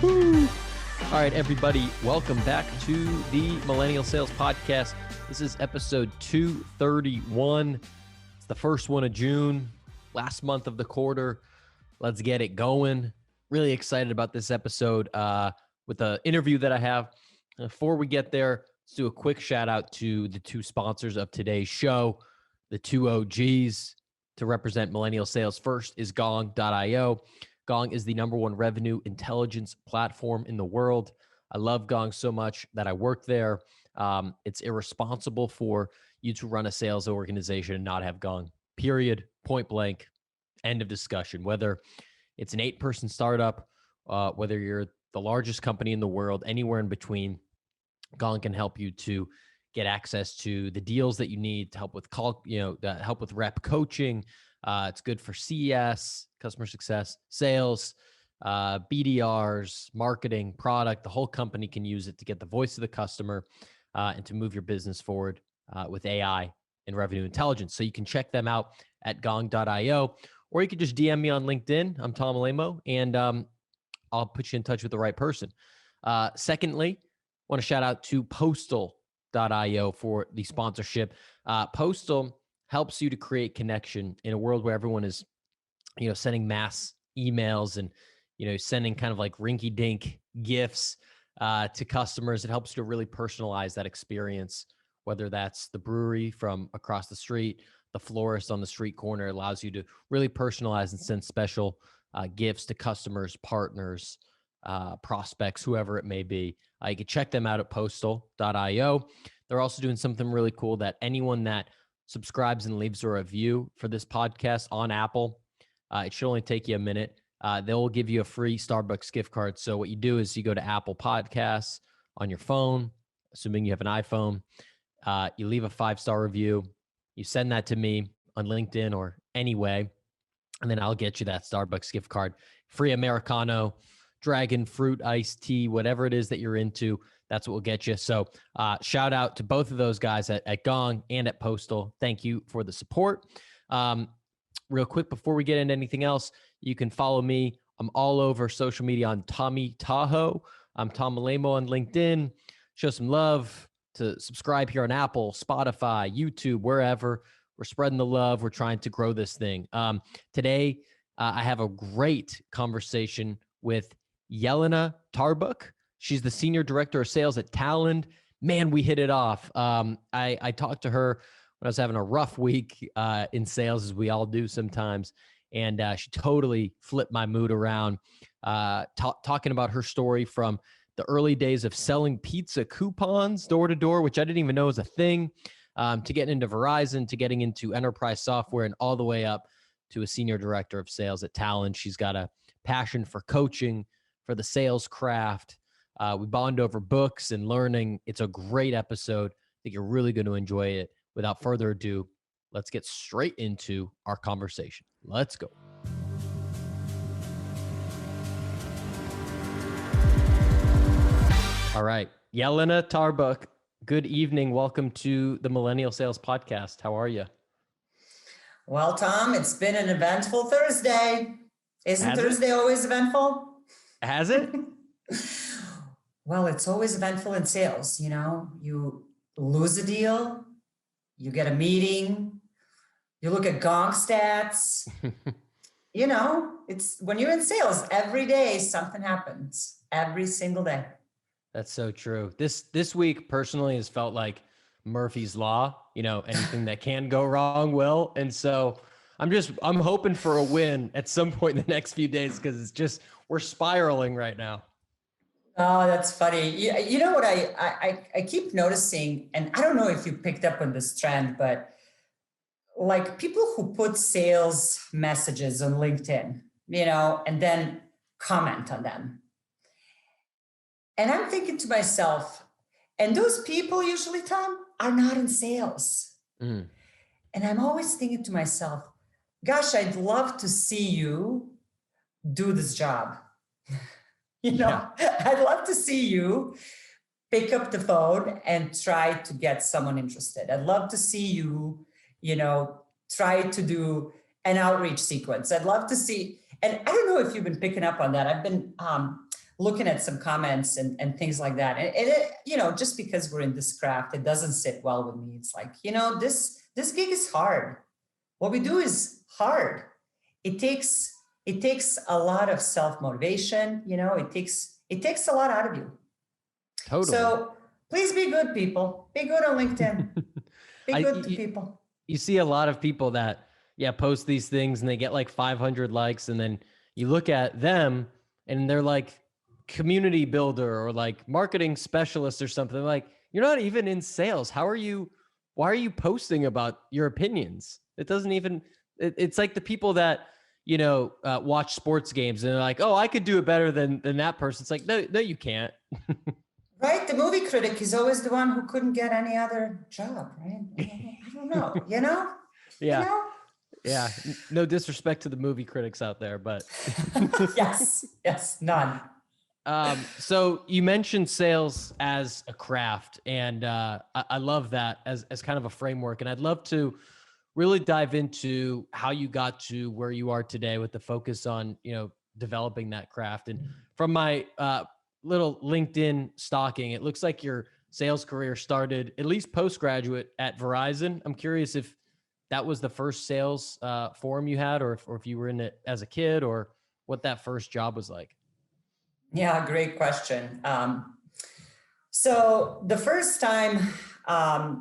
Woo-hoo. All right, everybody, welcome back to the Millennial Sales Podcast. This is episode 231. It's the first one of June, last month of the quarter. Let's get it going. Really excited about this episode with the interview that I have. Before we get there, let's do a quick shout out to the two sponsors of today's show, the two OGs to represent Millennial Sales. First is Gong.io. Gong is the #1 revenue intelligence platform in the world. I love Gong so much that I work there. It's irresponsible for you to run a sales organization and not have Gong, period, point blank, end of discussion. Whether it's an 8-person startup, whether you're the largest company in the world, anywhere in between, Gong can help you to get access to the deals that you need to help with help with rep coaching. It's good for CES, customer success, sales, BDRs, marketing, product. The whole company can use it to get the voice of the customer and to move your business forward with AI and revenue intelligence. So you can check them out at gong.io, or you can just DM me on LinkedIn. I'm Tom Alemo, and I'll put you in touch with the right person. Secondly, I want to shout out to Postal.io for the sponsorship. Postal helps you to create connection in a world where everyone is, sending mass emails and, sending kind of like rinky-dink gifts to customers. It helps you to really personalize that experience, whether that's the brewery from across the street, the florist on the street corner. It allows you to really personalize and send special gifts to customers, partners, prospects, whoever it may be. You can check them out at postal.io. They're also doing something really cool that anyone that subscribes and leaves a review for this podcast on Apple, it should only take you a minute. They'll give you a free Starbucks gift card. So what you do is you go to Apple Podcasts on your phone, assuming you have an iPhone, you leave a 5-star review, you send that to me on LinkedIn or anyway, and then I'll get you that Starbucks gift card, free Americano, dragon fruit, iced tea, whatever it is that you're into. That's what will get you. So shout out to both of those guys at Gong and at Postal. Thank you for the support. Real quick, before we get into anything else, you can follow me. I'm all over social media on Tommy Tahoe. I'm Tom Alemo on LinkedIn. Show some love, to subscribe here on Apple, Spotify, YouTube, wherever. We're spreading the love. We're trying to grow this thing. Today, I have a great conversation with Jelena Tarbuk. She's the Senior Director of Sales at Talend. Man, we hit it off. I talked to her when I was having a rough week in sales, as we all do sometimes. And she totally flipped my mood around, talking about her story from the early days of selling pizza coupons door to door, which I didn't even know was a thing, to getting into Verizon, to getting into enterprise software, and all the way up to a Senior Director of Sales at Talend. She's got a passion for coaching, for the sales craft. We bond over books and learning. It's a great episode. I think you're really going to enjoy it. Without further ado, let's get straight into our conversation. Let's go. All right. Jelena Tarbuk, good evening. Welcome to the Millennial Sales Podcast. How are you? Well, Tom, it's been an eventful Thursday. Isn't Thursday always eventful? Has it? Well, it's always eventful in sales. You lose a deal, you get a meeting, you look at Gong stats. It's when you're in sales, every day something happens, every single day. That's so true. This week personally has felt like Murphy's Law. Anything that can go wrong will. And so I'm hoping for a win at some point in the next few days, because we're spiraling right now. Oh, that's funny. You know what I keep noticing, and I don't know if you picked up on this trend, but like people who put sales messages on LinkedIn, and then comment on them. And I'm thinking to myself, and those people usually, Tom, are not in sales. And I'm always thinking to myself, gosh, I'd love to see you do this job. I'd love to see you pick up the phone and try to get someone interested. I'd love to see you, try to do an outreach sequence. I'd love to see, and I don't know if you've been picking up on that. I've been looking at some comments and things like that. And just because we're in this craft, it doesn't sit well with me. It's like, this gig is hard. What we do is hard. It takes a lot of self-motivation. It takes a lot out of you. Totally. So please be good, people. Be good on LinkedIn. Be good to people. You see a lot of people that, post these things and they get like 500 likes, and then you look at them and they're like community builder or like marketing specialist or something. Like, you're not even in sales. Why are you posting about your opinions? It doesn't even, it's like the people that, watch sports games and they're like, oh, I could do it better than that person. It's like, no, you can't. Right. The movie critic is always the one who couldn't get any other job, right? I don't know, Yeah. Yeah. No disrespect to the movie critics out there, but yes, none. So you mentioned sales as a craft, and I love that as kind of a framework. And I'd love to really dive into how you got to where you are today with the focus on, developing that craft. And from my little LinkedIn stalking, it looks like your sales career started at least postgraduate at Verizon. I'm curious if that was the first sales forum you had, or if you were in it as a kid, or what that first job was like. Yeah, great question. So the first time I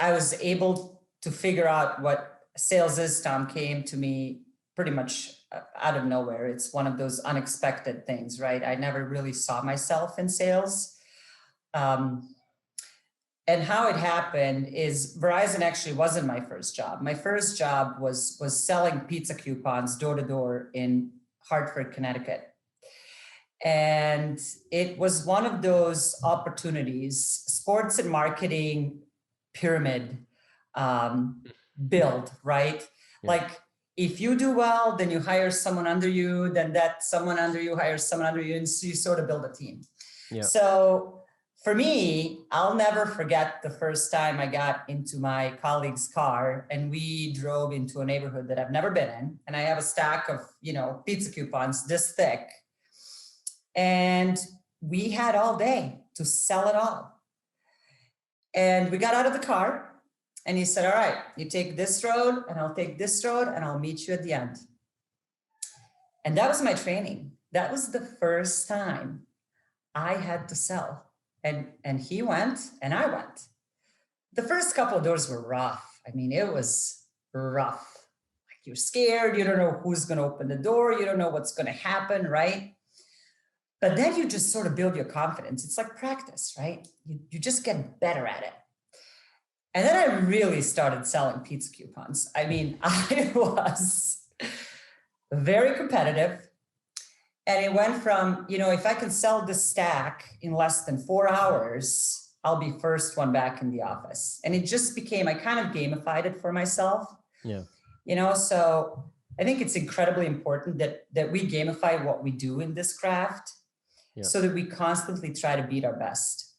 was able to figure out what sales is, Tom, came to me pretty much out of nowhere. It's one of those unexpected things, right? I never really saw myself in sales. And how it happened is Verizon actually wasn't my first job. My first job was selling pizza coupons door to door in Hartford, Connecticut. And it was one of those opportunities, sports and marketing pyramid build, right? Yeah. Like, if you do well, then you hire someone under you, then that someone under you hires someone under you, and so you sort of build a team. Yeah. So for me, I'll never forget the first time I got into my colleague's car and we drove into a neighborhood that I've never been in. And I have a stack of, pizza coupons this thick. And we had all day to sell it all. And we got out of the car and he said, all right, you take this road and I'll take this road and I'll meet you at the end. And that was my training. That was the first time I had to sell. And he went and I went. The first couple of doors were rough. I mean, it was rough. Like, you're scared. You don't know who's going to open the door. You don't know what's going to happen, right? But then you just sort of build your confidence. It's like practice, right? You just get better at it. And then I really started selling pizza coupons. I mean, I was very competitive. And it went from, if I can sell this stack in less than 4 hours, I'll be first one back in the office. And it just became, I kind of gamified it for myself. Yeah. So I think it's incredibly important that we gamify what we do in this craft. Yeah. So that we constantly try to beat our best.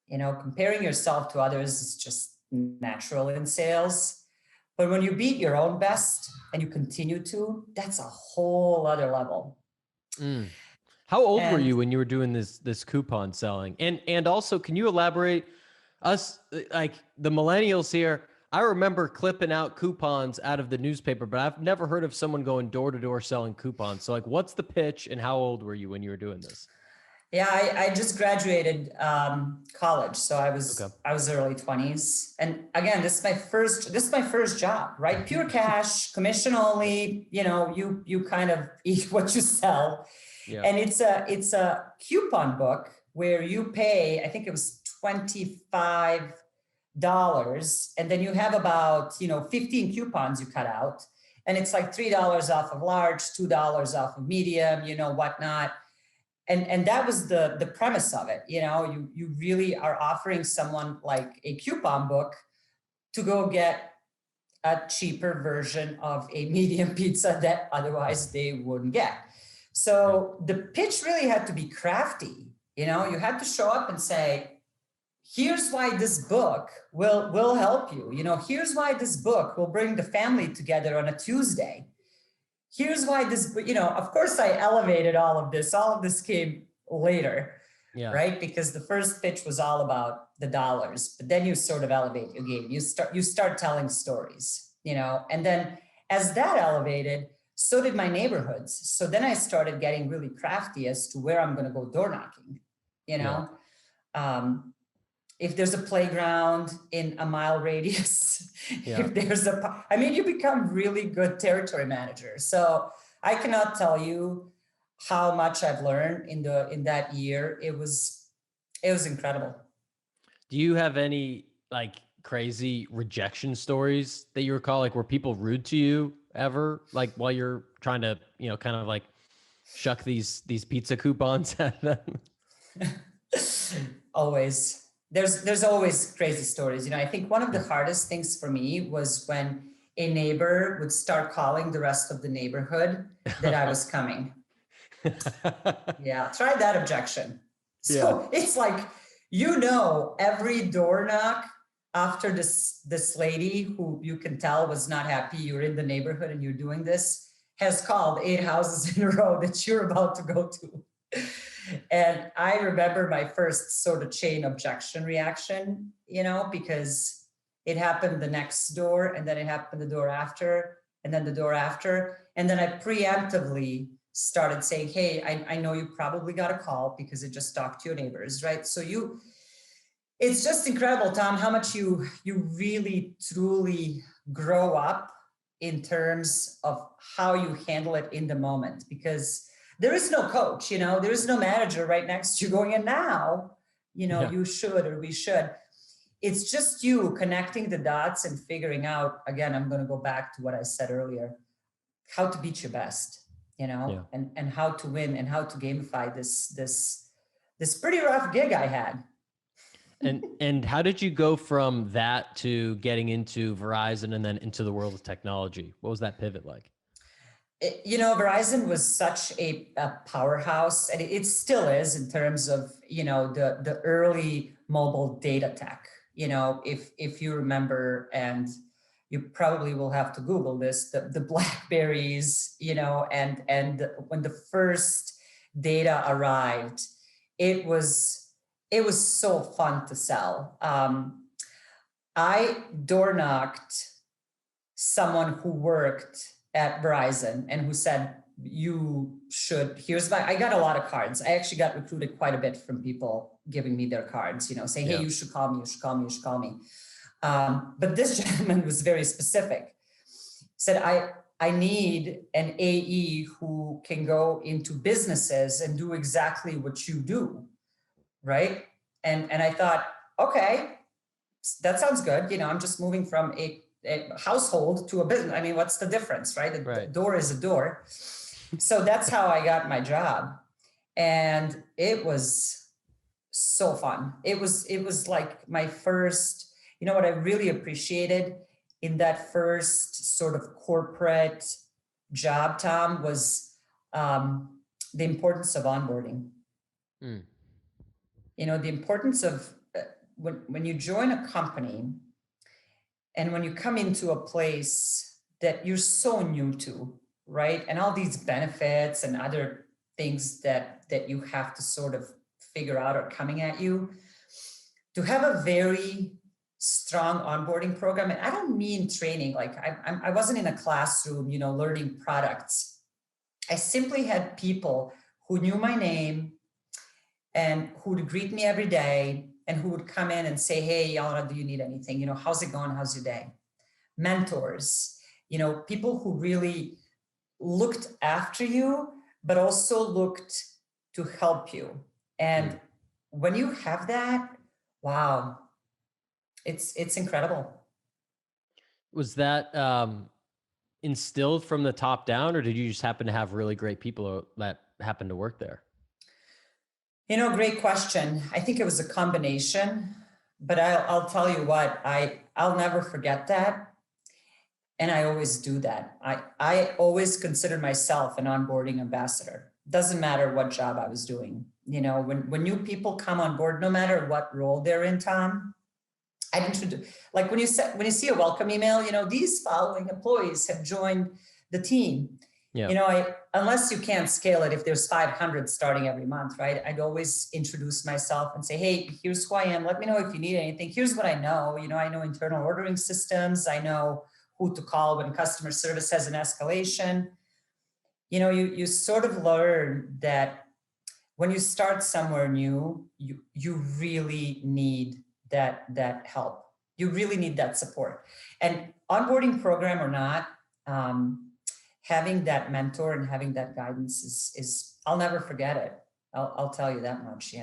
Comparing yourself to others is just natural in sales. But when you beat your own best and you continue to, that's a whole other level. Mm. How old were you when you were doing this coupon selling? And also, can you elaborate us, like the millennials here? I remember clipping out coupons out of the newspaper, but I've never heard of someone going door to door selling coupons. So like, what's the pitch and how old were you when you were doing this? Yeah, I just graduated college, so I was early 20s, and again, this is my first job, right? Pure cash, commission only. You kind of eat what you sell, yeah. And it's a coupon book where you pay, I think it was $25, and then you have about 15 coupons you cut out, and it's like $3 off of large, $2 off of medium, whatnot. And that was the premise of it. You really are offering someone like a coupon book to go get a cheaper version of a medium pizza that otherwise they wouldn't get. So the pitch really had to be crafty. You had to show up and say, here's why this book will help you. Here's why this book will bring the family together on a Tuesday. Here's why this, of course I elevated all of this. All of this came later, Yeah. right? Because the first pitch was all about the dollars, but then you sort of elevate your game. You start telling stories, and then as that elevated, so did my neighborhoods. So then I started getting really crafty as to where I'm going to go door knocking, Yeah. If there's a playground in a mile radius, Yeah. if there's you become really good territory manager. So I cannot tell you how much I've learned in that year. It was incredible. Do you have any like crazy rejection stories that you recall, like were people rude to you ever, like while you're trying to, kind of like shuck these pizza coupons at them? Always. There's always crazy stories. I think one of the hardest things for me was when a neighbor would start calling the rest of the neighborhood that I was coming. Yeah, try that objection. So it's like, every door knock after this lady who you can tell was not happy you're in the neighborhood and you're doing this has called 8 houses in a row that you're about to go to. And I remember my first sort of chain objection reaction, because it happened the next door, and then it happened the door after, and then the door after. And then I preemptively started saying, hey, I know you probably got a call because it just talked to your neighbors, right? So it's just incredible, Tom, how much you really, truly grow up in terms of how you handle it in the moment, because there is no coach, there is no manager right next to you going, and now, you should, or we should. It's just you connecting the dots and figuring out, again, I'm going to go back to what I said earlier, how to beat your best, and how to win and how to gamify this pretty rough gig I had. And how did you go from that to getting into Verizon and then into the world of technology? What was that pivot like? Verizon was such a powerhouse, and it still is in terms of, the early mobile data tech. If you remember, and you probably will have to Google this, the Blackberries, and when the first data arrived, it was so fun to sell. I door knocked someone who worked at Verizon and who said, I got a lot of cards. I actually got recruited quite a bit from people giving me their cards, saying, hey, you should call me, you should call me, you should call me. But this gentleman was very specific. He said, I need an AE who can go into businesses and do exactly what you do, right? And I thought, okay, that sounds good. I'm just moving from a household to a business. What's the difference, right? The door is a door. So that's how I got my job. And it was so fun. It was like my first, what I really appreciated in that first sort of corporate job, Tom, was the importance of onboarding. The importance of when you join a company, and when you come into a place that you're so new to, right? And all these benefits and other things that you have to sort of figure out are coming at you, to have a very strong onboarding program. And I don't mean training, like I wasn't in a classroom, learning products. I simply had people who knew my name and who would greet me every day, and who would come in and say, hey, Jelena, do you need anything? How's it going? How's your day? Mentors, people who really looked after you, but also looked to help you. And when you have that, wow, it's incredible. Was that instilled from the top down, or did you just happen to have really great people that happened to work there? Great question. I think it was a combination, but I'll tell you what, I'll never forget that. And I always do that. I always consider myself an onboarding ambassador. Doesn't matter what job I was doing. When new people come on board, no matter what role they're in, Tom, I introduce, like when you see a welcome email, these following employees have joined the team. Yeah. Unless you can't scale it, if there's 500 starting every month, right? I'd always introduce myself and say, hey, here's who I am. Let me know if you need anything. Here's what I know. I know internal ordering systems. I know who to call when customer service has an escalation. You sort of learn that when you start somewhere new, you really need that help. You really need that support. And onboarding program or not, having that mentor and having that guidance is I'll never forget it. I'll tell you that much,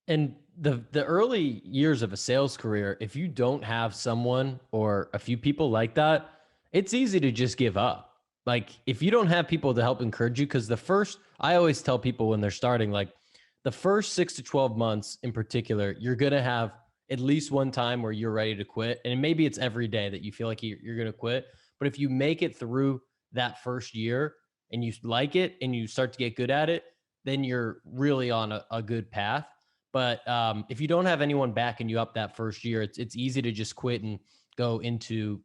And the early years of a sales career, if you don't have someone or a few people like that, it's easy to just give up. Like if you don't have people to help encourage you, because I always tell people when they're starting, like the first 6 to 12 months in particular, you're going to have at least one time where you're ready to quit. And maybe it's every day that you feel like you're going to quit. But if you make it through that first year and you like it and you start to get good at it, then you're really on a good path. But if you don't have anyone backing you up that first year, it's easy to just quit and go into,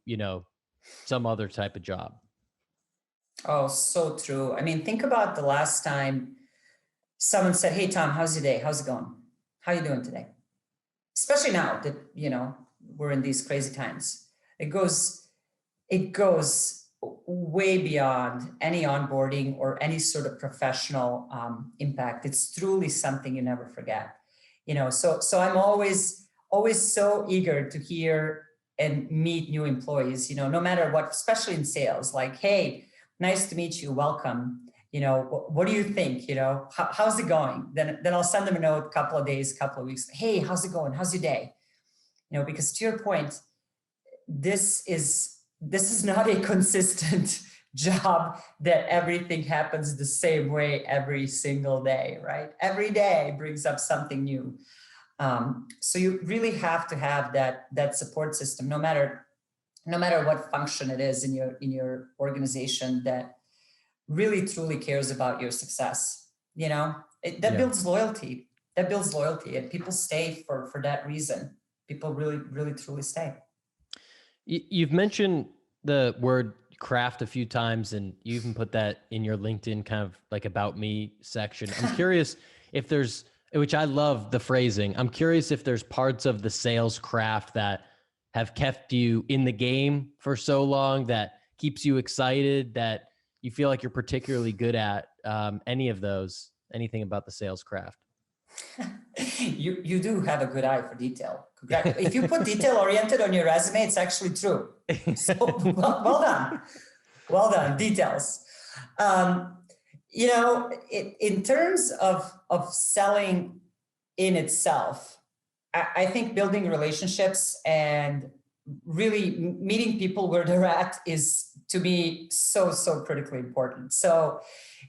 some other type of job. Oh, so true. I mean, think about the last time someone said, hey, Tom, how's your day? How's it going? How you doing today? Especially now that, we're in these crazy times. It goes way beyond any onboarding or any sort of professional impact. It's truly something you never forget. So I'm always so eager to hear and meet new employees, no matter what, especially in sales, like, hey, nice to meet you, welcome. What do you think? How's it going? Then I'll send them a note, couple of days, couple of weeks. Hey, how's it going? How's your day? Because to your point, this is not a consistent job that everything happens the same way every single day, right? Every day brings up something new. So you really have to have that support system, no matter what function it is in your organization, that really truly cares about your success. Builds loyalty. That builds loyalty, and people stay for that reason. People really, really, truly stay. You've mentioned the word craft a few times, and you even put that in your LinkedIn kind of like about me section. I'm curious if there's, which I love the phrasing, I'm curious if there's parts of the sales craft that have kept you in the game for so long, that keeps you excited, that you feel like you're particularly good at, any of those, anything about the sales craft. You do have a good eye for detail. If you put detail oriented on your resume, it's actually true. So well done, details. In terms of selling in itself, I think building relationships and really meeting people where they're at is, to me, so critically important. So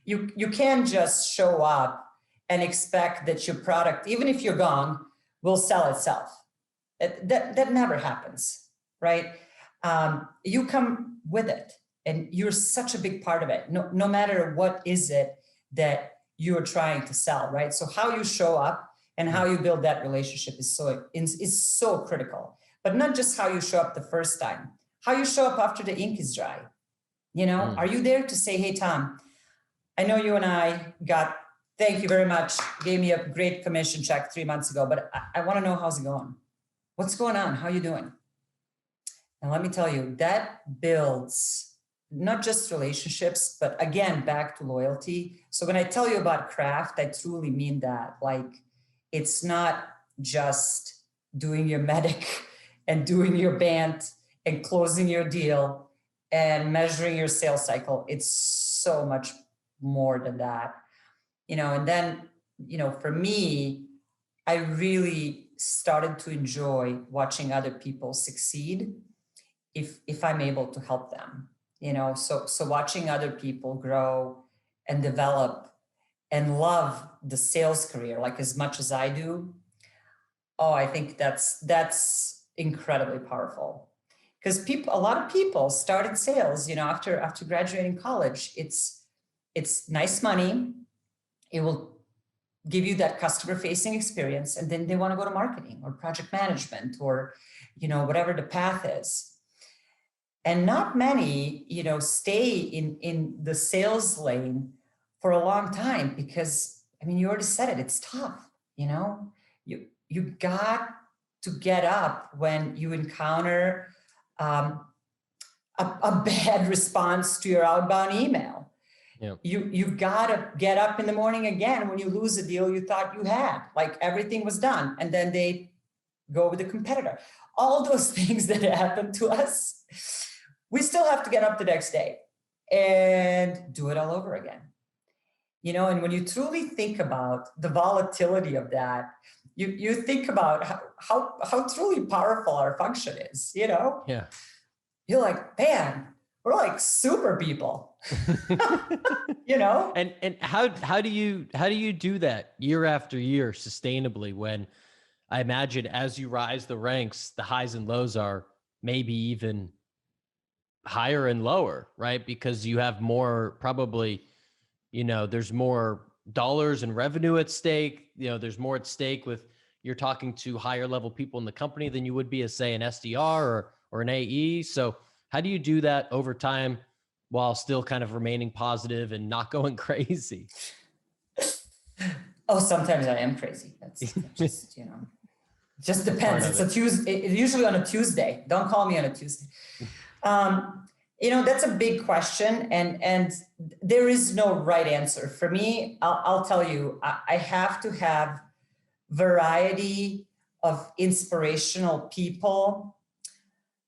you can't just show up and expect that your product, even if you're gone, will sell itself. That never happens, right? You come with it, and you're such a big part of it. No matter what is it that you're trying to sell, right? So how you show up and how you build that relationship is so critical. But not just how you show up the first time, how you show up after the ink is dry. Are you there to say, hey, Tom, I know you and I thank you very much, gave me a great commission check 3 months ago, but I want to know how's it going. What's going on? How you doing? And let me tell you, that builds not just relationships, but again, back to loyalty. So when I tell you about craft, I truly mean that. Like, it's not just doing your medic and doing your band and closing your deal and measuring your sales cycle. It's so much more than that. And then, for me, I really started to enjoy watching other people succeed if I'm able to help them, so watching other people grow and develop and love the sales career, like as much as I do. Oh, I think that's incredibly powerful, because a lot of people started sales, after graduating college. It's nice money. It will give you that customer facing experience. And then they want to go to marketing or project management or, whatever the path is. And not many, stay in the sales lane for a long time because, I mean, you already said it, it's tough, you got to get up when you encounter um, a bad response to your outbound email. Yeah. You gotta get up in the morning again when you lose a deal you thought you had, like everything was done, and then they go with the competitor. All those things that happen to us, we still have to get up the next day and do it all over again. And when you truly think about the volatility of that, you think about how truly powerful our function is, Yeah. You're like, man, we're like super people. And how do you do that year after year sustainably when I imagine as you rise the ranks, the highs and lows are maybe even higher and lower, right? Because you have more probably, there's more dollars and revenue at stake. There's more at stake with you're talking to higher level people in the company than you would be as say an SDR or an AE. So how do you do that over time while still kind of remaining positive and not going crazy? Oh, sometimes I am crazy. That's just, just depends. It's a Tuesday, usually on a Tuesday. Don't call me on a Tuesday. That's a big question, and there is no right answer. For me, I'll tell you, I have to have variety of inspirational people,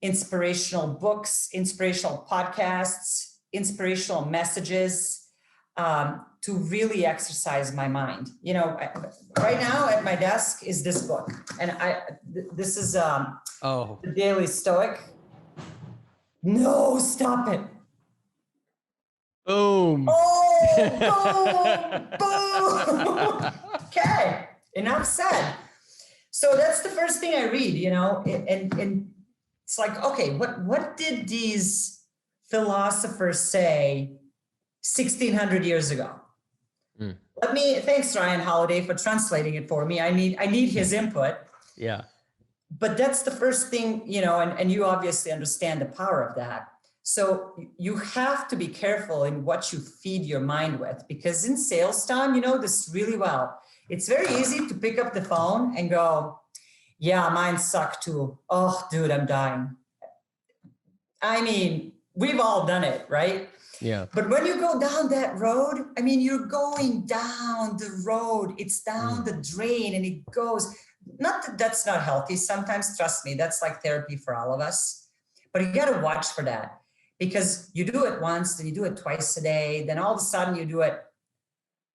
inspirational books, inspirational podcasts, inspirational messages to really exercise my mind. Right now at my desk is this book, and this is the Daily Stoic. No, stop it. Boom. Oh, boom, boom. Okay, enough said. So that's the first thing I read, and it's like, okay, what did these philosophers say 1,600 years ago? Thanks, Ryan Holiday, for translating it for me. I need his input. Yeah. But that's the first thing, and you obviously understand the power of that. So you have to be careful in what you feed your mind with, because in sales time, you know this really well. It's very easy to pick up the phone and go, yeah, mine suck too. Oh, dude, I'm dying. I mean, we've all done it, right? Yeah. But when you go down that road, I mean, you're going down the road. It's down the drain and it goes. Not that that's not healthy. Sometimes, trust me, that's like therapy for all of us. But you got to watch for that, because you do it once, then you do it twice a day, then all of a sudden you do it.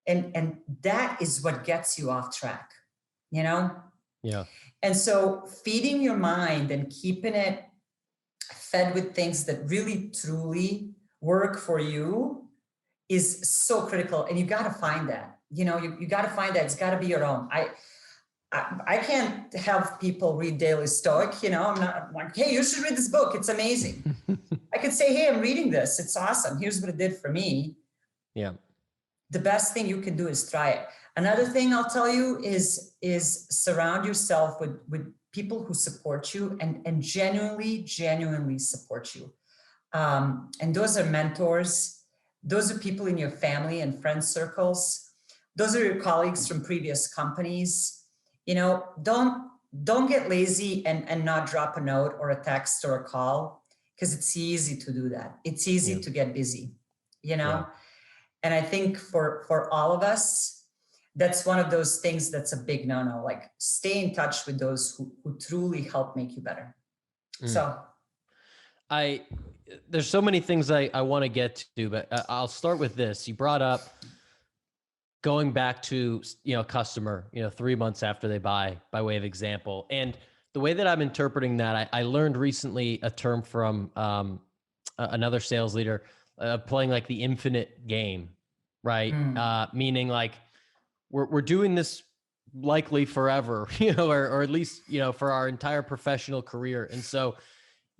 And that is what gets you off track, Yeah. And so feeding your mind and keeping it fed with things that really, truly work for you is so critical. And you got to find that, you got to find that. It's got to be your own. I can't have people read Daily Stoic, I'm not like, hey, you should read this book. It's amazing. I could say, hey, I'm reading this. It's awesome. Here's what it did for me. Yeah. The best thing you can do is try it. Another thing I'll tell you is surround yourself with people who support you and genuinely support you. And those are mentors. Those are people in your family and friend circles. Those are your colleagues from previous companies. Don't get lazy and not drop a note or a text or a call, because it's easy to do that. It's easy to get busy, Yeah. And I think for all of us, that's one of those things that's a big no-no. Like, stay in touch with those who truly help make you better. So there's so many things I want to get to, but I'll start with this. You brought up going back to, customer, 3 months after they buy, by way of example. And the way that I'm interpreting that, I learned recently a term from another sales leader, playing like the infinite game, right? Meaning like we're doing this likely forever, or at least, for our entire professional career. And so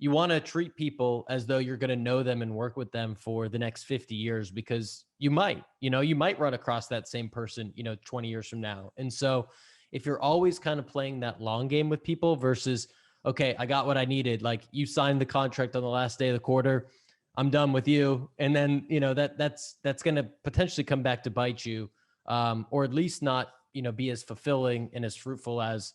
you want to treat people as though you're going to know them and work with them for the next 50 years, because you might run across that same person, 20 years from now. And so if you're always kind of playing that long game with people versus okay, I got what I needed. Like you signed the contract on the last day of the quarter. I'm done with you. And then, that's going to potentially come back to bite you, or at least not, be as fulfilling and as fruitful as,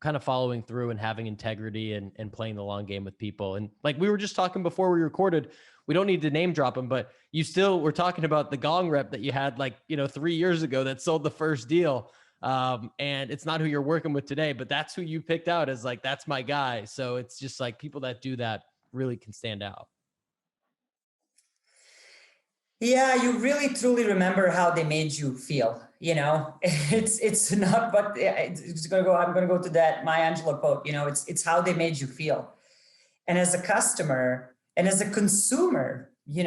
kind of following through and having integrity and playing the long game with people. And like we were just talking before we recorded, we don't need to name drop them, but you still were talking about the Gong rep that you had 3 years ago that sold the first deal. And it's not who you're working with today, but that's who you picked out as like, that's my guy. So it's just like people that do that really can stand out. Yeah, you really truly remember how they made you feel. It's not, but it's gonna go. I'm gonna go to that Maya Angelou quote. It's how they made you feel. And as a customer and as a consumer, you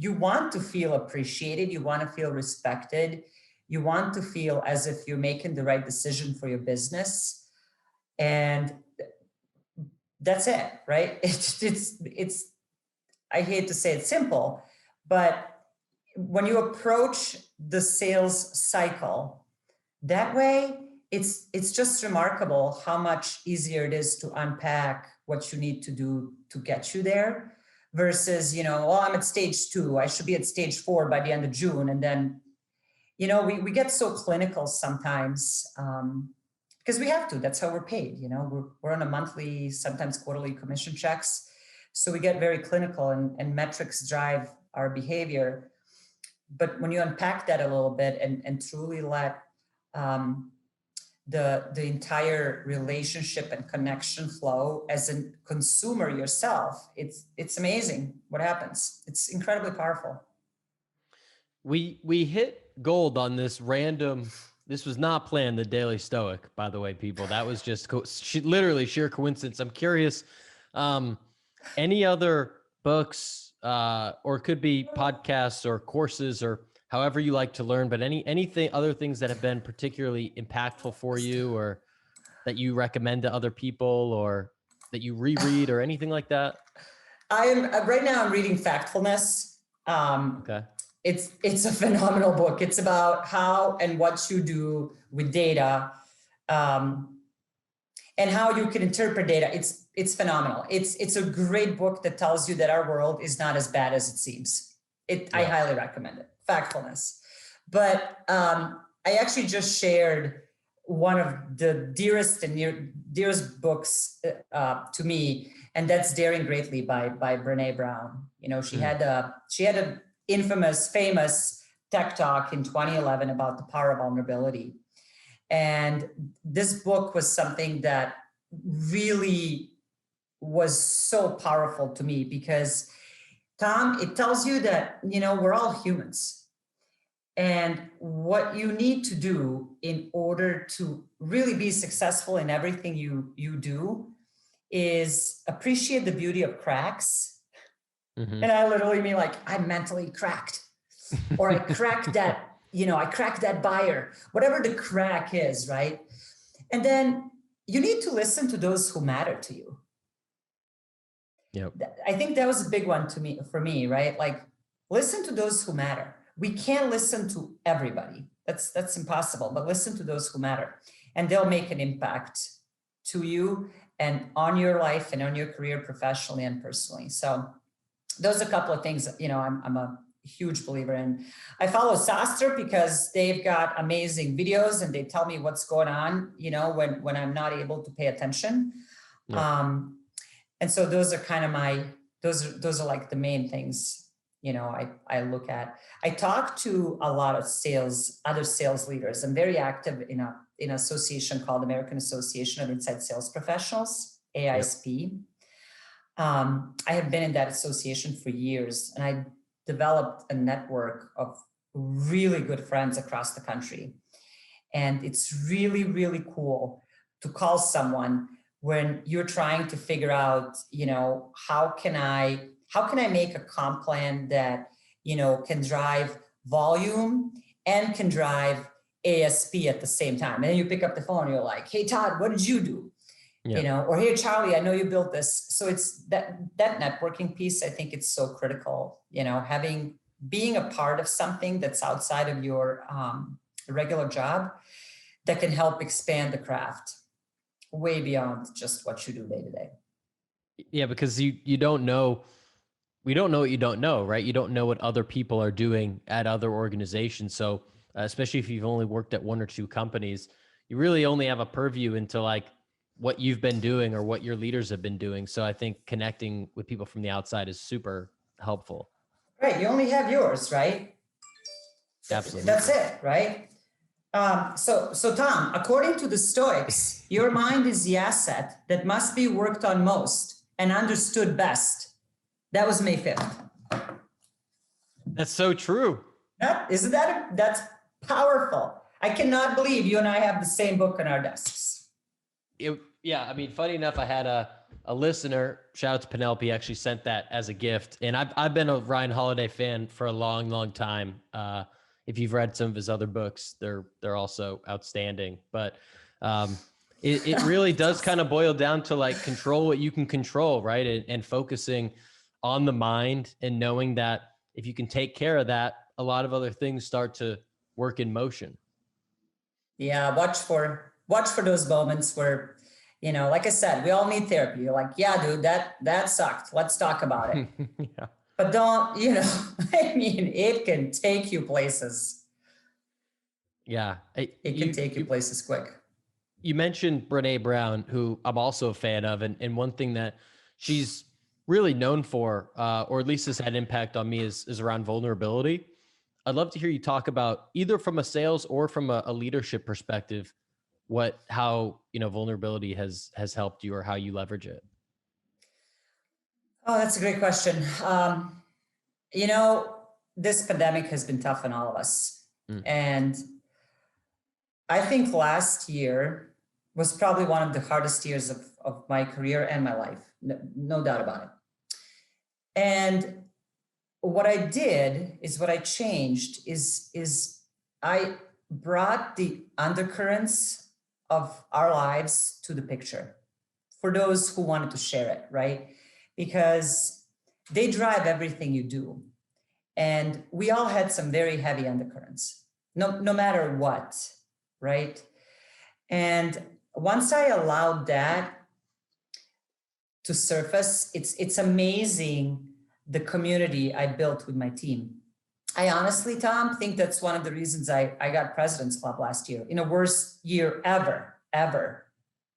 want to feel appreciated. You want to feel respected. You want to feel as if you're making the right decision for your business, and that's it, right? It's. I hate to say it's simple, but when you approach the sales cycle that way, it's just remarkable how much easier it is to unpack what you need to do to get you there versus, I'm at stage 2, I should be at stage 4 by the end of June. And then, we get so clinical sometimes because we have to, that's how we're paid. We're on a monthly, sometimes quarterly commission checks. So we get very clinical and metrics drive our behavior. But when you unpack that a little bit and truly let the entire relationship and connection flow as a consumer yourself, it's amazing what happens. It's incredibly powerful. We hit gold on this random. This was not planned. The Daily Stoic, by the way, people. That was just literally sheer coincidence. I'm curious. Any other books, or it could be podcasts or courses or however you like to learn, but anything, other things that have been particularly impactful for you or that you recommend to other people or that you reread or anything like that? Right now I'm reading Factfulness. Okay. It's a phenomenal book. It's about how and what you do with data, and how you can interpret data. It's phenomenal. It's a great book that tells you that our world is not as bad as it seems. I highly recommend it. Factfulness. But I actually just shared one of the dearest books to me, and that's Daring Greatly by Brené Brown. She had an famous tech talk in 2011 about the power of vulnerability. And this book was something that really was so powerful to me because, Tom, it tells you that, we're all humans. And what you need to do in order to really be successful in everything you do is appreciate the beauty of cracks. Mm-hmm. And I literally mean I'm mentally cracked, or I cracked that, I cracked that buyer, whatever the crack is, right? And then you need to listen to those who matter to you. Yep. I think that was a big one for me, right? Listen to those who matter. We can't listen to everybody. That's impossible, but listen to those who matter, and they'll make an impact to you and on your life and on your career professionally and personally. So those are a couple of things, I'm a huge believer in. I follow Sastre because they've got amazing videos and they tell me what's going on, when I'm not able to pay attention. Yeah. And so those are kind of those are like the main things, I look at. I talk to a lot of other sales leaders. I'm very active in an association called American Association of Inside Sales Professionals, AISP. Yep. I have been in that association for years, and I developed a network of really good friends across the country. And it's really, really cool to call someone when you're trying to figure out, how can I make a comp plan that, can drive volume and can drive ASP at the same time. And then you pick up the phone and you're like, hey, Todd, what did you do? Yeah. Or hey, Charlie, I know you built this. So it's that networking piece. I think it's so critical, being a part of something that's outside of your regular job that can help expand the craft. way beyond just what you do day to day. Yeah, because you don't know, we don't know what you don't know, right? You don't know what other people are doing at other organizations. So especially if you've only worked at one or two companies, you really only have a purview into like what you've been doing or what your leaders have been doing. So I think connecting with people from the outside is super helpful. Right. You only have yours, right? Absolutely. That's it, right? So Tom, according to the Stoics, your mind is the asset that must be worked on most and understood best. That was May 5th. That's so true. That's powerful. I cannot believe you and I have the same book on our desks. Yeah, I mean, funny enough, I had a listener, shout out to Penelope, actually sent that as a gift. And I've been a Ryan Holiday fan for a long, long time. If you've read some of his other books, they're also outstanding. But it really does kind of boil down to like control what you can control, right? And focusing on the mind and knowing that if you can take care of that, a lot of other things start to work in motion. Yeah, watch for those moments where, like I said, we all need therapy. You're like, yeah, dude, that sucked. Let's talk about it. Yeah. But don't, I mean, it can take you places. Yeah. It can take you places quick. You mentioned Brené Brown, who I'm also a fan of. And one thing that she's really known for, or at least has had impact on me is around vulnerability. I'd love to hear you talk about either from a sales or from a leadership perspective, how vulnerability has helped you or how you leverage it. Oh, that's a great question. This pandemic has been tough on all of us. And I think last year was probably one of the hardest years of my career and my life. No doubt about it. And what I did is what I changed is I brought the undercurrents of our lives to the picture for those who wanted to share it, right? Because they drive everything you do. And we all had some very heavy undercurrents, no matter what, right? And once I allowed that to surface, it's amazing the community I built with my team. I honestly, Tom, think that's one of the reasons I got President's Club last year, in a worst year ever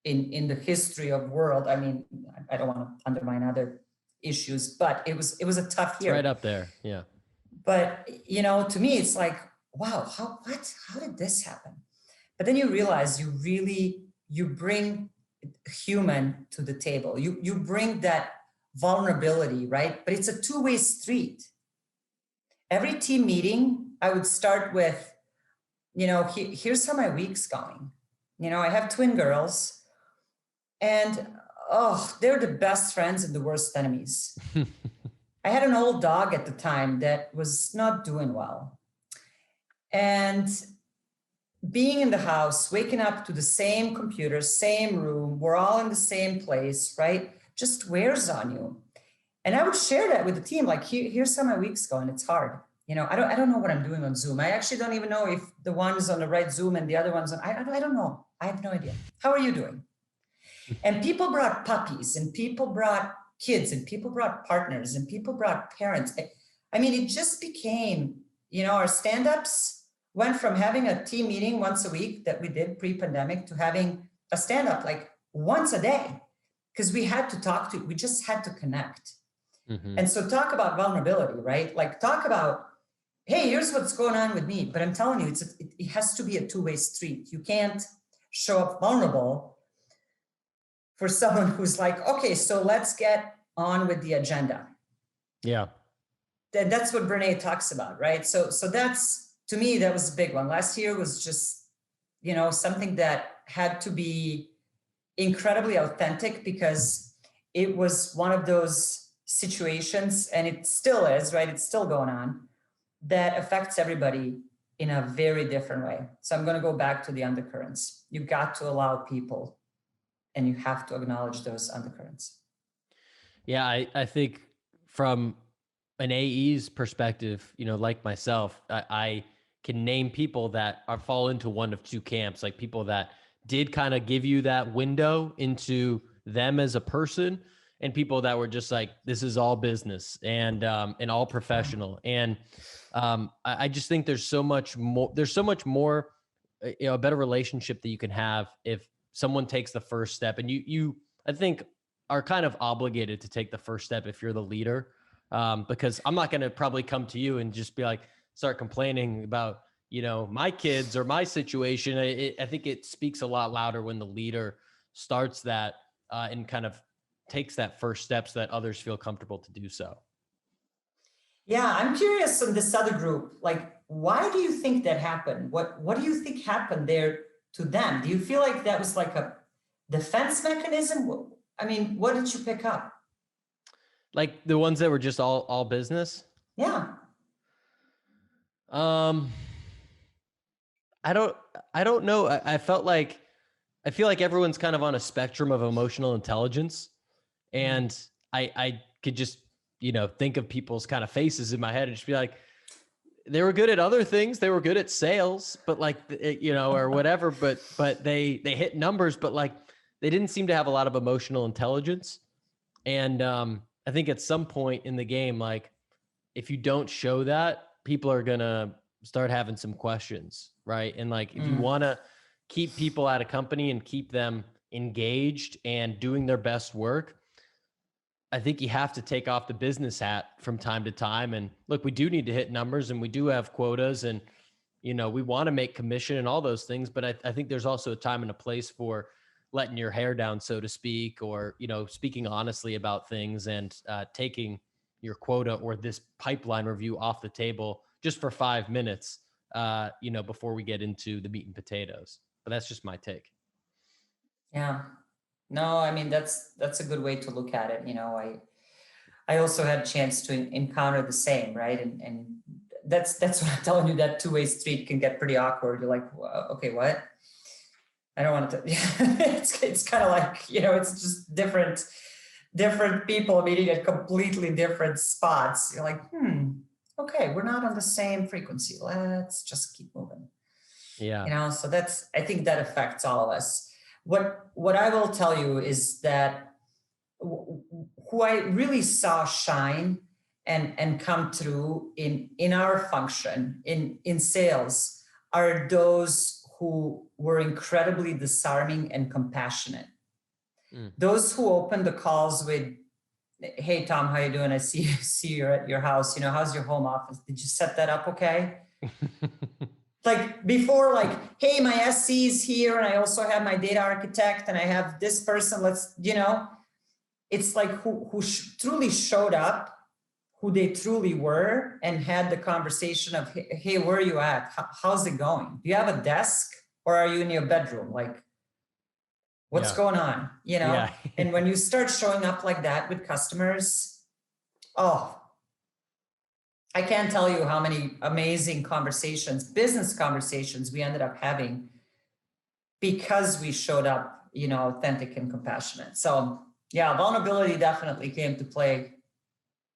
in the history of world. I mean, I don't want to undermine other issues, but it was a tough year. Right up there, yeah. But to me, it's like, wow, how did this happen? But then you realize you bring human to the table. You bring that vulnerability, right? But it's a two-way street. Every team meeting, I would start with, here's how my week's going. I have twin girls, and they're the best friends and the worst enemies. I had an old dog at the time that was not doing well. And being in the house, waking up to the same computer, same room, we're all in the same place, right? Just wears on you. And I would share that with the team, like, here's how my week's going. It's hard. I don't know what I'm doing on Zoom. I actually don't even know if the one's on the right Zoom and the other one's on, I don't know. I have no idea. How are you doing? And people brought puppies, and people brought kids, and people brought partners, and people brought parents. I mean, it just became, our stand-ups went from having a team meeting once a week that we did pre-pandemic to having a stand-up like once a day, because we just had to connect. Mm-hmm. And so talk about vulnerability, right? Like talk about, hey, here's what's going on with me. But I'm telling you, it has to be a two-way street. You can't show up vulnerable for someone who's like, okay, so let's get on with the agenda. Yeah. That's what Brené talks about, right? So that's, to me, that was a big one. Last year was just, something that had to be incredibly authentic, because it was one of those situations, and it still is, right? It's still going on, that affects everybody in a very different way. So I'm going to go back to the undercurrents. You got to allow people, and you have to acknowledge those undercurrents. Yeah, I think from an AE's perspective, like myself, I can name people that fall into one of two camps, like people that did kind of give you that window into them as a person, and people that were just like, this is all business and all professional. And I just think there's so much more, a better relationship that you can have if someone takes the first step. And you, I think, are kind of obligated to take the first step if you're the leader, because I'm not going to probably come to you and just be like, start complaining about, my kids or my situation. I think it speaks a lot louder when the leader starts that and kind of takes that first step so that others feel comfortable to do so. Yeah, I'm curious on this other group. Like, why do you think that happened? What do you think happened there to them? Do you feel like that was like a defense mechanism? I mean, what did you pick up? Like the ones that were just all business? Yeah. I don't know. I feel like everyone's kind of on a spectrum of emotional intelligence, and I could just, think of people's kind of faces in my head and just be like, they were good at other things. They were good at sales, but like, or whatever, but they hit numbers, but like, they didn't seem to have a lot of emotional intelligence. And I think at some point in the game, like, if you don't show that, people are going to start having some questions, right? And like, if you want to keep people at a company and keep them engaged and doing their best work, I think you have to take off the business hat from time to time. And look, we do need to hit numbers, and we do have quotas, and, we want to make commission and all those things. But I think there's also a time and a place for letting your hair down, so to speak, or, speaking honestly about things, and taking your quota or this pipeline review off the table just for 5 minutes, before we get into the meat and potatoes. But that's just my take. Yeah. No, I mean, that's a good way to look at it. I also had a chance to encounter the same, right? And that's what I'm telling you, that two-way street can get pretty awkward. You're like, okay, what? I don't want to, it's kind of like, it's just different people meeting at completely different spots. You're like, okay, we're not on the same frequency. Let's just keep moving. Yeah. So I think that affects all of us. What I will tell you is that who I really saw shine and come through in our function in sales are those who were incredibly disarming and compassionate. Those who opened the calls with, "Hey Tom, how you doing? I see you're at your house. How's your home office? Did you set that up okay?" Like before, like, "Hey, my SC is here, and I also have my data architect, and I have this person. Let's, it's like who truly showed up, who they truly were, and had the conversation of, "Hey, where are you at? How's it going? Do you have a desk, or are you in your bedroom? Like, what's going on?" Yeah. And when you start showing up like that with customers, I can't tell you how many amazing business conversations we ended up having because we showed up, authentic and compassionate. So yeah, vulnerability definitely came to play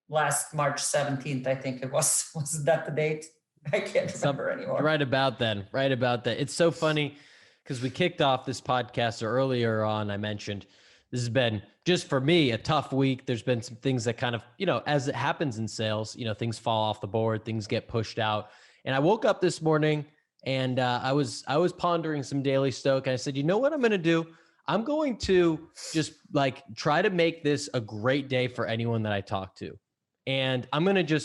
last March 17th, I think it was. Was that the date? I can't remember anymore. Right about that. It's so funny because we kicked off this podcast earlier on. I mentioned this has been, just for me, a tough week. There's been some things that kind of, as it happens in sales, things fall off the board, things get pushed out. And I woke up this morning and I was pondering some Daily Stoic. And I said, you know what I'm going to do? I'm going to just like try to make this a great day for anyone that I talk to. And I'm going to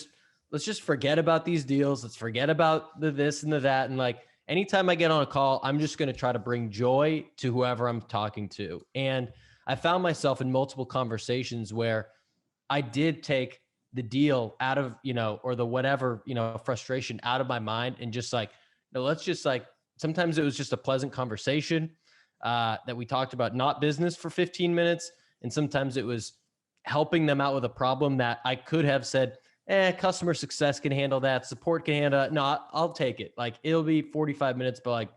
let's just forget about these deals. Let's forget about the this and the that. And like, anytime I get on a call, I'm just going to try to bring joy to whoever I'm talking to. And I found myself in multiple conversations where I did take the deal out of, or the whatever, frustration out of my mind, and just like, no, let's just like, sometimes it was just a pleasant conversation that we talked about, not business, for 15 minutes. And sometimes it was helping them out with a problem that I could have said, customer success can handle that, support can handle it. No, I'll take it. Like, it'll be 45 minutes, but like,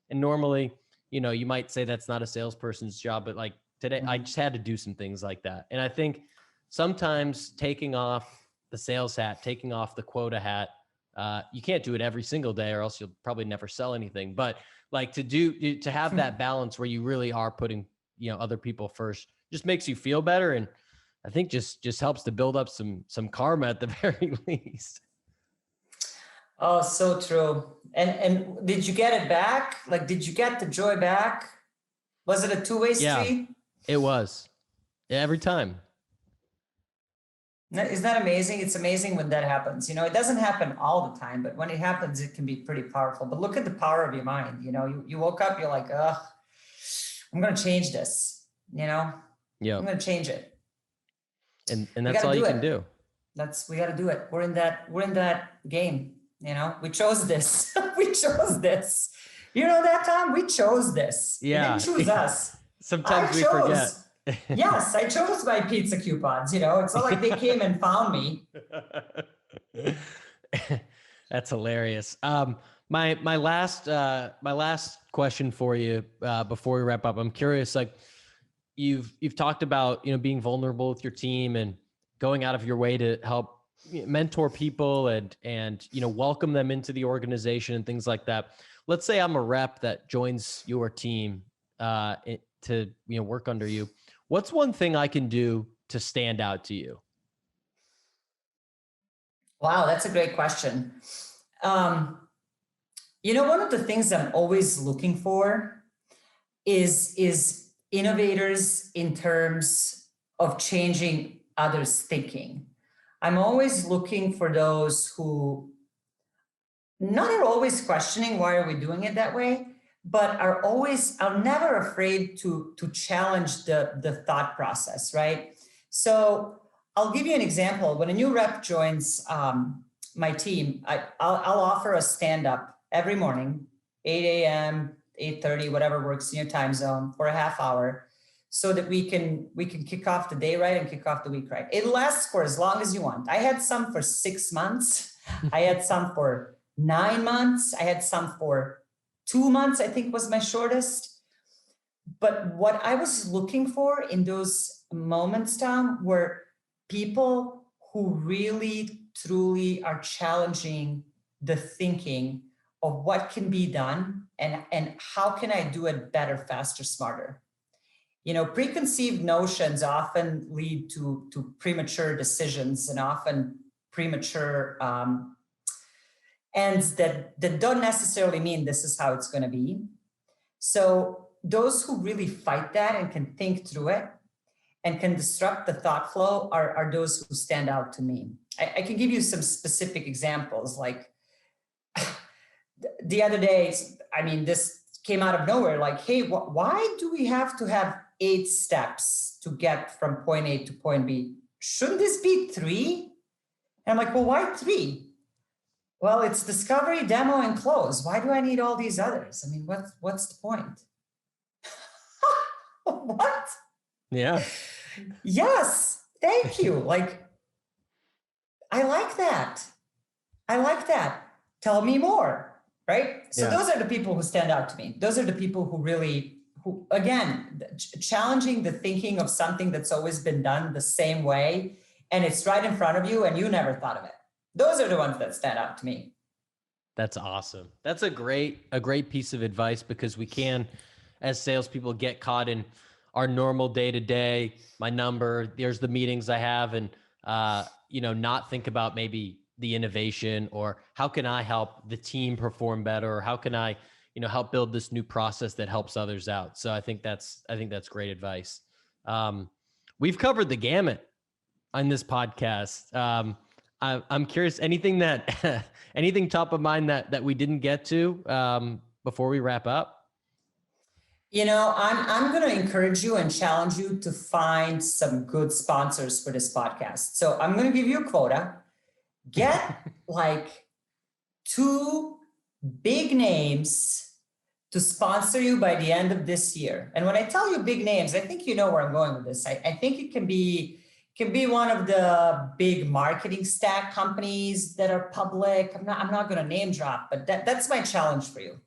and normally, you might say that's not a salesperson's job, but like today, I just had to do some things like that. And I think sometimes taking off the sales hat, taking off the quota hat, You can't do it every single day or else you'll probably never sell anything. But like to have that balance where you really are putting, other people first just makes you feel better. And I think just helps to build up some karma at the very least. Oh, so true. And did you get it back? Like, did you get the joy back? Was it a two-way street? It was. Every time. Isn't that amazing? It's amazing when that happens. It doesn't happen all the time, but when it happens, it can be pretty powerful. But look at the power of your mind. You woke up, you're like, I'm going to change this. I'm going to change it. And that's all you can do. We got to do it. We're in that game. We chose this. We chose this. That time we chose this. Yeah. You didn't choose us. Sometimes we forget. Yes, I chose my pizza coupons. It's not like they came and found me. That's hilarious. My last question for you before we wrap up. I'm curious. Like you've talked about being vulnerable with your team and going out of your way to help mentor people and welcome them into the organization and things like that. Let's say I'm a rep that joins your team to work under you. What's one thing I can do to stand out to you? Wow, that's a great question. One of the things I'm always looking for is innovators in terms of changing others' thinking. I'm always looking for those who not are always questioning why are we doing it that way, but are never afraid to challenge the thought process, right? So I'll give you an example. When a new rep joins my team, I'll offer a stand-up every morning, 8 a.m., 8:30, whatever works in your time zone, for a half hour, so that we can kick off the day right and kick off the week right. It lasts for as long as you want. I had some for 6 months. I had some for 9 months. I had some for 2 months, I think was my shortest. But what I was looking for in those moments, Tom, were people who really, truly are challenging the thinking of what can be done and how can I do it better, faster, smarter. Preconceived notions often lead to premature decisions and often premature ends that don't necessarily mean this is how it's going to be. So those who really fight that and can think through it and can disrupt the thought flow are those who stand out to me. I can give you some specific examples. Like the other day, this came out of nowhere. Like, hey, why do we have to have 8 steps to get from point A to point B? Shouldn't this be 3? And I'm like, well, why 3? Well, it's discovery, demo, and close. Why do I need all these others? What's the point? What? Yeah. Yes. Thank you. Like, I like that. Tell me more. Right? So those are the people who stand out to me. Those are the people who again, challenging the thinking of something that's always been done the same way, and it's right in front of you and you never thought of it. Those are the ones that stand out to me. That's awesome. That's a great piece of advice, because we can, as salespeople, get caught in our normal day-to-day, my number, there's the meetings I have, and, not think about maybe the innovation or how can I help the team perform better, or how can I, help build this new process that helps others out. So I think that's great advice. We've covered the gamut on this podcast. I'm curious, anything top of mind that we didn't get to before we wrap up? I'm going to encourage you and challenge you to find some good sponsors for this podcast. So I'm going to give you a quota. Get like 2 big names to sponsor you by the end of this year. And when I tell you big names, I think you know where I'm going with this. I think it can be one of the big marketing stack companies that are public. I'm not going to name drop, but that's my challenge for you.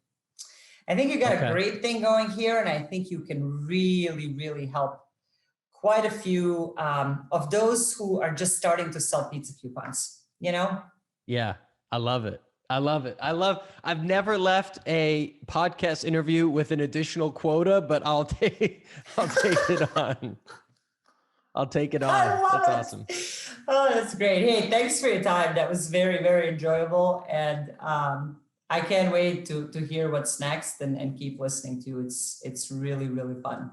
I think you got a great thing going here, and I think you can really, really help quite a few of those who are just starting to sell pizza coupons, Yeah, I love it. I love it. I've never left a podcast interview with an additional quota, but I'll take it on. I'll take it I on. love That's it. awesome. Oh, that's great. Hey, thanks for your time. That was very, very enjoyable. And I can't wait to hear what's next and keep listening to you. It's really, really fun.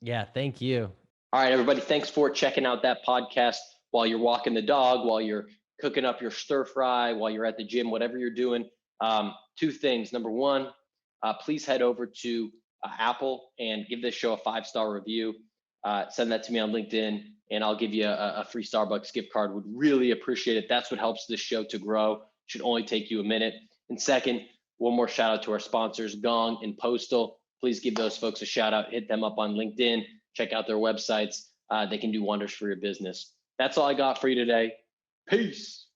Yeah, thank you. All right, everybody. Thanks for checking out that podcast while you're walking the dog, while you're cooking up your stir fry, while you're at the gym, whatever you're doing. Two things. Number one, please head over to Apple and give this show a 5-star review. Send that to me on LinkedIn, and I'll give you a free Starbucks gift card. Would really appreciate it. That's what helps this show to grow. Should only take you a minute. And second, one more shout out to our sponsors, Gong and Postal. Please give those folks a shout out. Hit them up on LinkedIn. Check out their websites. They can do wonders for your business. That's all I got for you today. Peace.